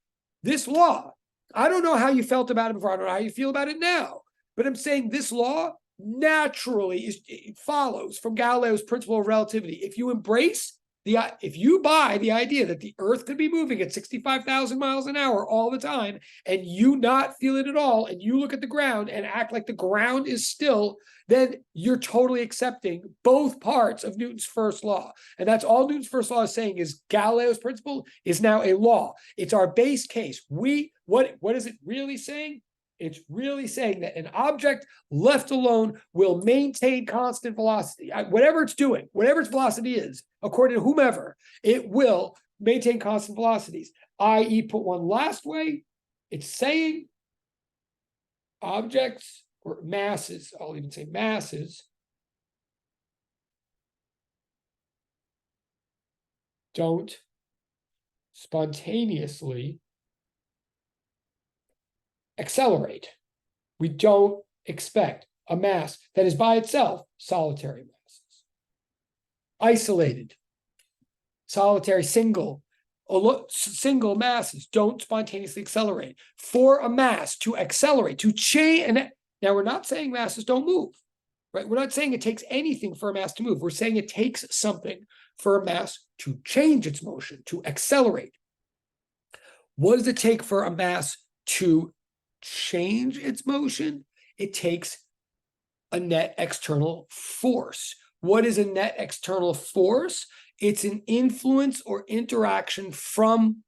This law, I don't know how you felt about it before. I don't know how you feel about it now, but I'm saying this law naturally it follows from Galileo's principle of relativity. If you buy the idea that the Earth could be moving at 65,000 miles an hour all the time, and you not feel it at all, and you look at the ground and act like the ground is still, then you're totally accepting both parts of Newton's first law. And that's all Newton's first law is saying, is Galileo's principle is now a law. It's our base case. What is it really saying? It's really saying that an object left alone will maintain constant velocity. Whatever it's doing, whatever its velocity is, according to whomever, it will maintain constant velocities. I.e., put one last way, it's saying objects or masses, I'll even say masses, don't spontaneously accelerate. We don't expect a mass that is by itself solitary masses. Isolated, solitary, single masses don't spontaneously accelerate. For a mass to accelerate, to change, and now we're not saying masses don't move, right? We're not saying it takes anything for a mass to move. We're saying it takes something for a mass to change its motion, to accelerate. What does it take for a mass to change its motion, it takes a net external force. What is a net external force? It's an influence or interaction from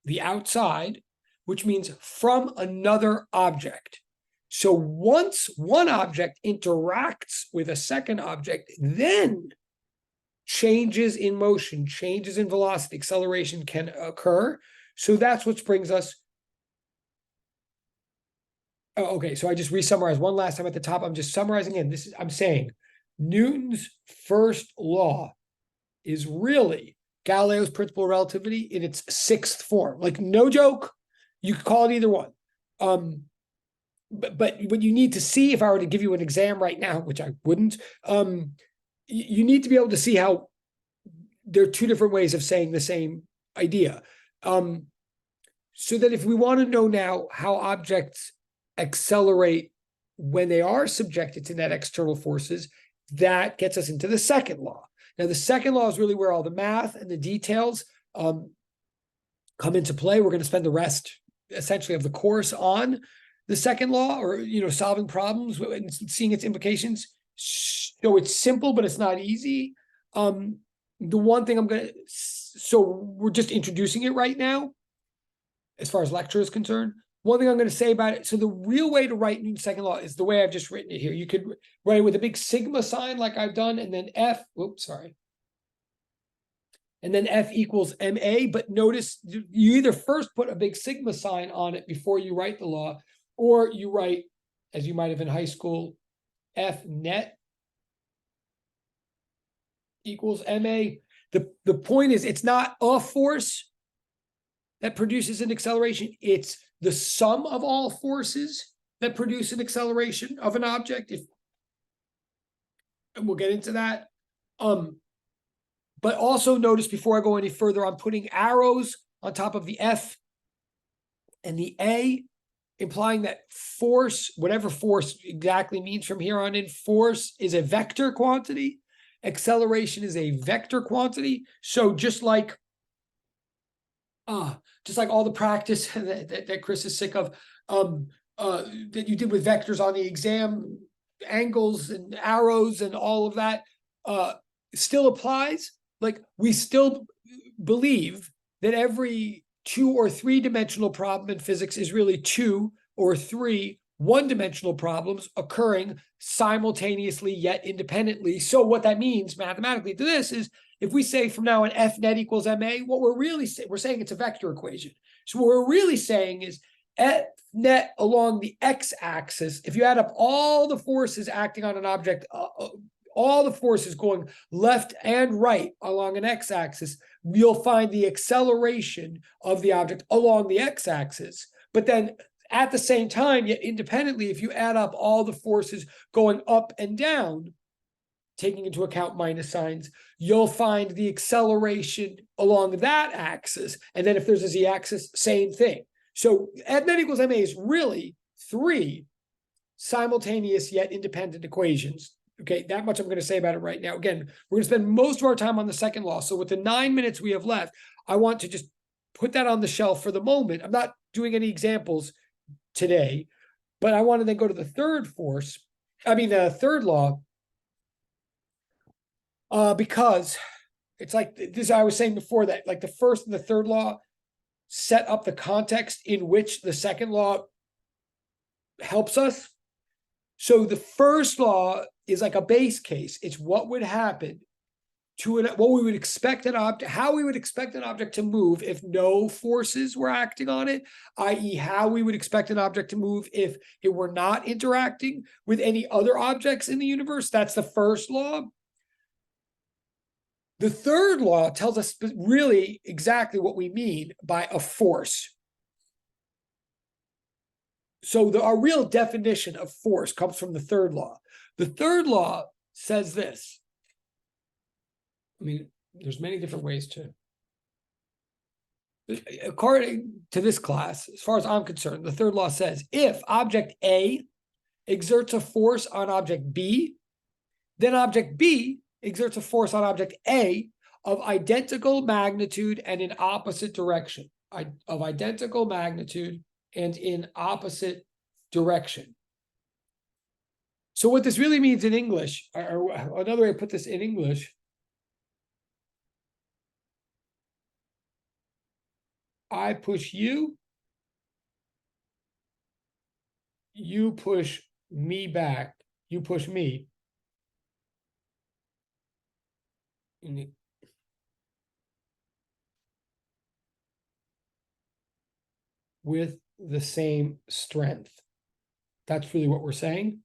the outside, which means from another object. So once one object interacts with a second object, then changes in motion, changes in velocity, acceleration can occur. So that's what brings us. Oh, okay, so I just re-summarized one last time at the top. I'm just summarizing in. I'm saying Newton's first law is really Galileo's principle of relativity in its sixth form. Like, no joke, you could call it either one. But what you need to see, if I were to give you an exam right now, which I wouldn't, you need to be able to see how there are two different ways of saying the same idea. So that if we want to know now how objects accelerate when they are subjected to net external forces, that gets us into the second law. Now, the second law is really where all the math and the details come into play. We're going to spend the rest, essentially, of the course on the second law, or solving problems and seeing its implications. So it's simple, but it's not easy. The one thing so we're just introducing it right now, as far as lecture is concerned. One thing I'm going to say about it, so the real way to write Newton's second law is the way I've just written it here. You could write it with a big sigma sign like I've done, and then and then F equals ma, but notice you either first put a big sigma sign on it before you write the law, or you write, as you might have in high school, F net equals ma. The point is, it's not a force that produces an acceleration, it's the sum of all forces that produce an acceleration of an object. And we'll get into that. But also notice, before I go any further, I'm putting arrows on top of the F and the A, implying that force, whatever force exactly means from here on in, force is a vector quantity. Acceleration is a vector quantity. So just like all the practice that Chris is sick of, that you did with vectors on the exam, angles and arrows and all of that, still applies. Like, we still believe that every 2 or 3 dimensional problem in physics is really 2 or 3 one-dimensional problems occurring simultaneously yet independently. So what that means mathematically to this is, if we say from now on F net equals ma, what we're saying it's a vector equation. So what we're really saying is F net along the x-axis, if you add up all the forces acting on an object, all the forces going left and right along an x-axis, you'll find the acceleration of the object along the x-axis. But then at the same time, yet independently, if you add up all the forces going up and down, taking into account minus signs, you'll find the acceleration along that axis. And then if there's a z-axis, same thing. So F net equals ma is really 3 simultaneous yet independent equations. Okay, that much I'm going to say about it right now. Again, we're going to spend most of our time on the second law. So with the 9 minutes we have left, I want to just put that on the shelf for the moment. I'm not doing any examples today, but I want to then go to the third law, because it's like this, I was saying before, that like the first and the third law set up the context in which the second law helps us. So the first law is like a base case. It's what would happen to what we would expect an object, how we would expect an object to move if no forces were acting on it, i.e. how we would expect an object to move if it were not interacting with any other objects in the universe. That's the first law. The third law tells us really exactly what we mean by a force. So our real definition of force comes from the third law. The third law says this. I mean, there's many different ways to. According to this class, as far as I'm concerned, the third law says if object A exerts a force on object B, then object B exerts a force on object A of identical magnitude and in opposite direction. Of identical magnitude and in opposite direction. So what this really means in English, or another way to put this in English, I push you, you push me back, you push me. With the same strength. That's really what we're saying.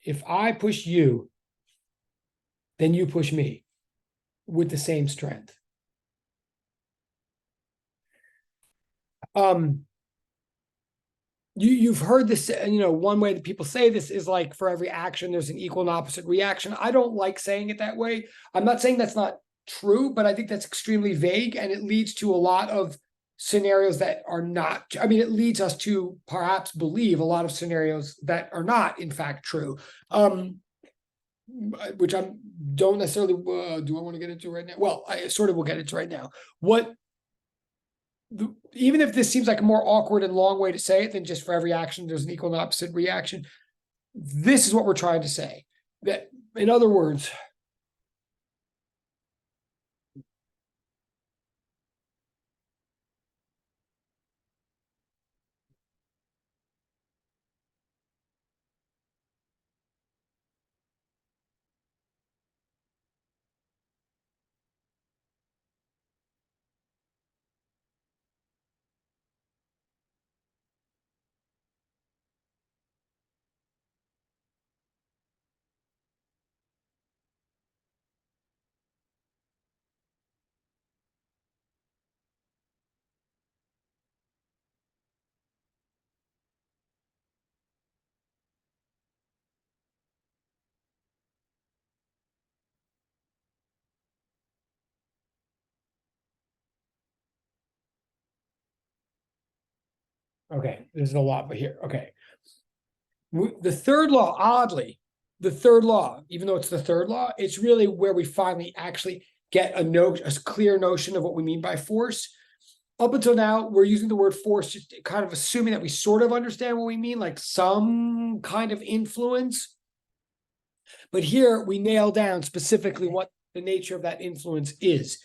If I push you, then you push me with the same strength. You've heard this, one way that people say this is like for every action, there's an equal and opposite reaction. I don't like saying it that way. I'm not saying that's not true, but I think that's extremely vague, and it leads to a lot of scenarios that are not, it leads us to perhaps believe a lot of scenarios that are not in fact true. Which I don't necessarily, do I want to get into right now? Well, I sort of will get into right now. Even if this seems like a more awkward and long way to say it than just for every action, there's an equal and opposite reaction. This is what we're trying to say. That, in other words, okay, there's a lot, but here, okay. The third law, oddly, the third law, even though it's the third law, it's really where we finally actually get a clear notion of what we mean by force. Up until now, we're using the word force, just kind of assuming that we sort of understand what we mean, like some kind of influence. But here we nail down specifically what the nature of that influence is.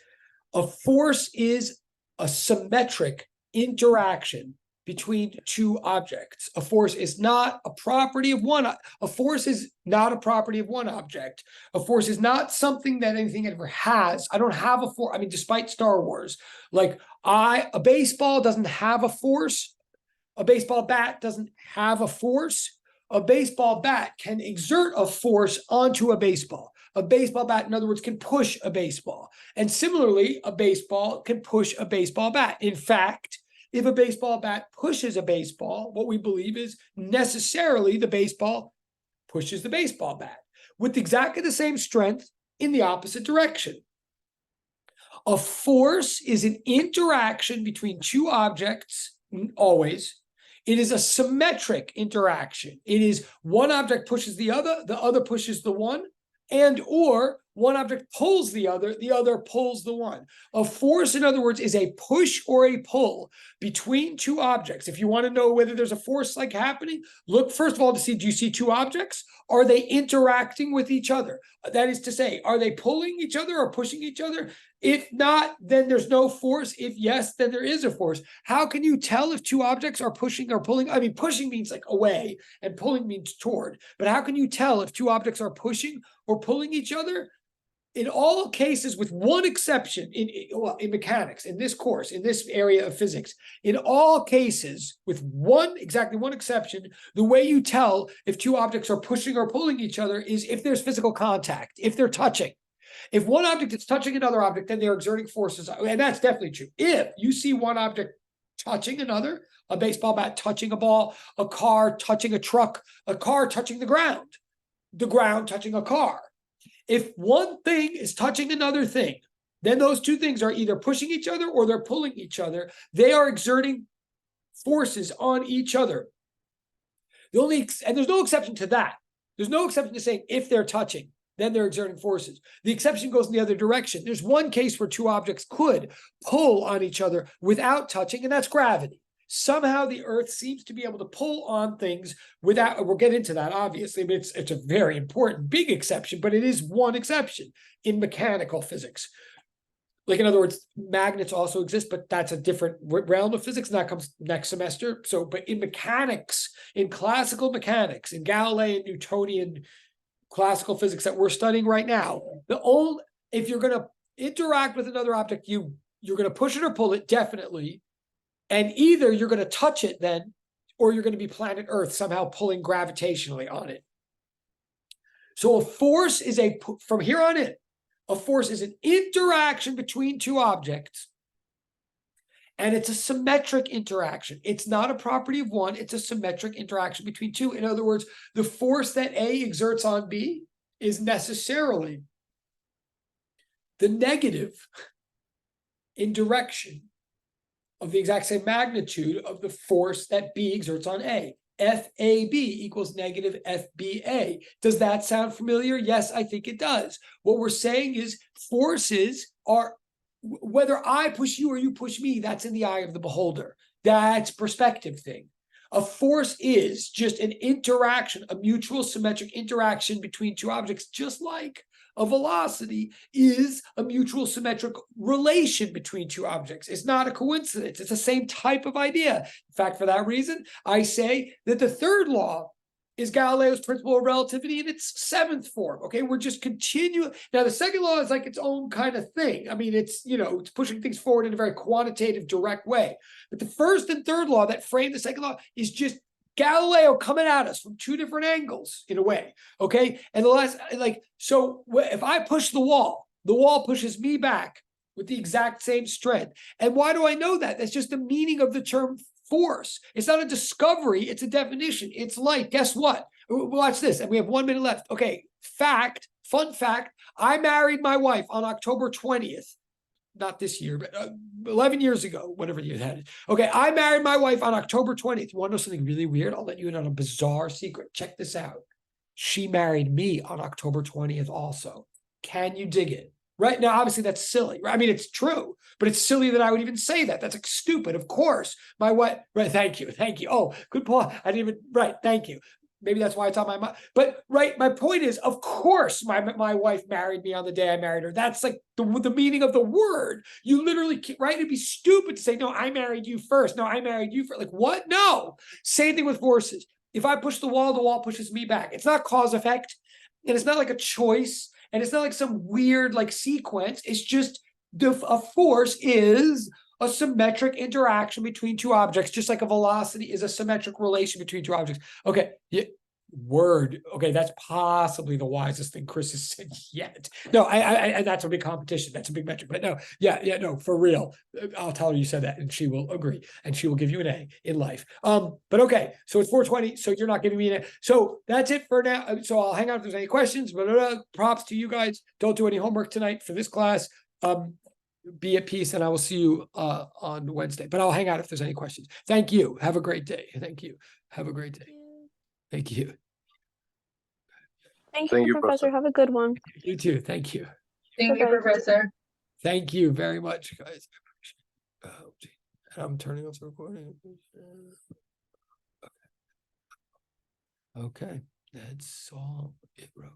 A force is a symmetric interaction between two objects. A force is not a property of one. A force is not a property of one object. A force is not something that anything ever has. I don't have a force. Despite Star Wars, like a baseball doesn't have a force. A baseball bat doesn't have a force. A baseball bat can exert a force onto a baseball. A baseball bat, in other words, can push a baseball. And similarly, a baseball can push a baseball bat. In fact, if a baseball bat pushes a baseball, what we believe is necessarily the baseball pushes the baseball bat with exactly the same strength in the opposite direction. A force is an interaction between two objects, always. It is a symmetric interaction. It is one object pushes the other pushes the one, and or one object pulls the other pulls the one. A force, in other words, is a push or a pull between two objects. If you want to know whether there's a force like happening, look first of all to see, do you see two objects? Are they interacting with each other? That is to say, are they pulling each other or pushing each other? If not, then there's no force. If yes, then there is a force. How can you tell if two objects are pushing or pulling? Pushing means like away and pulling means toward. But how can you tell if two objects are pushing or pulling each other? In all cases, with one exception, in mechanics, in this course, in this area of physics, in all cases, with exactly one exception, the way you tell if two objects are pushing or pulling each other is if there's physical contact, if they're touching. If one object is touching another object, then they're exerting forces, and that's definitely true. If you see one object touching another, a baseball bat touching a ball, a car touching a truck, a car touching the ground touching a car. If one thing is touching another thing, then those two things are either pushing each other or they're pulling each other. They are exerting forces on each other. And there's no exception to that. There's no exception to saying if they're touching. then they're exerting forces. The exception goes in the other direction. There's one case where two objects could pull on each other without touching, and that's gravity. Somehow the Earth seems to be able to pull on things without, we'll get into that, obviously, but it's a very important, big exception, but it is one exception in mechanical physics. Like, in other words, magnets also exist, but that's a different realm of physics, and that comes next semester. So, but in mechanics, in classical mechanics, in Galilean, Newtonian classical physics that we're studying right now, if you're going to interact with another object, you're going to push it or pull it, definitely. And either you're going to touch it then, or you're going to be planet Earth somehow pulling gravitationally on it. So a force is from here on in, a force is an interaction between two objects. And it's a symmetric interaction. It's not a property of one, it's a symmetric interaction between two. In other words, the force that A exerts on B is necessarily the negative in direction of the exact same magnitude of the force that B exerts on A. FAB equals negative FBA. Does that sound familiar? Yes, I think it does. What we're saying is forces are, whether I push you or you push me, that's in the eye of the beholder. That's perspective thing. A force is just an interaction, a mutual symmetric interaction between two objects, just like a velocity is a mutual symmetric relation between two objects. It's not a coincidence. It's the same type of idea. In fact, for that reason, I say that the third law is Galileo's principle of relativity in its seventh form. Okay, we're just continuing. Now, the second law is like its own kind of thing. I mean, it's pushing things forward in a very quantitative, direct way. But the first and third law that frame the second law is just Galileo coming at us from two different angles in a way, okay? And the last, so if I push the wall pushes me back with the exact same strength. And why do I know that? That's just the meaning of the term force. It's not a discovery, it's a definition. It's like, guess what? Watch this, and we have 1 minute left. Okay, fun fact, I married my wife on October 20th. Not this year, but 11 years ago, whatever year that is. Okay, I married my wife on October 20th. You want to know something really weird? I'll let you in on a bizarre secret. Check this out. She married me on October 20th also. Can you dig it? Right now, obviously, that's silly. Right? I mean, it's true, but it's silly that I would even say that. That's like stupid. Of course. My wife, right, thank you. Oh, good point. I didn't even, right, thank you. Maybe that's why it's on my mind. But right, my point is, of course, my wife married me on the day I married her. That's like the meaning of the word. You literally, right? It'd be stupid to say, no, I married you first. No, I married you first. Like, what? No. Same thing with forces. If I push the wall pushes me back. It's not cause effect. And it's not like a choice. And it's not like some weird like sequence. It's just a force is a symmetric interaction between two objects, just like a velocity is a symmetric relation between two objects. Okay, yeah, word. Okay, that's possibly the wisest thing Chris has said yet. No, and that's a big competition. That's a big metric. But no, no, for real. I'll tell her you said that, and she will agree, and she will give you an A in life. But okay, so it's 4:20. So you're not giving me an A. So that's it for now. So I'll hang out if there's any questions. But props to you guys. Don't do any homework tonight for this class. Be at peace, and I will see you on Wednesday. But I'll hang out if there's any questions. Thank you. Have a great day. Thank you. Have a great day. Thank you. Thank you, Professor. Have a good one. You too. Thank you. Thank you, Professor. Thank you very much, guys. I'm turning off the recording. Okay. That's all it wrote.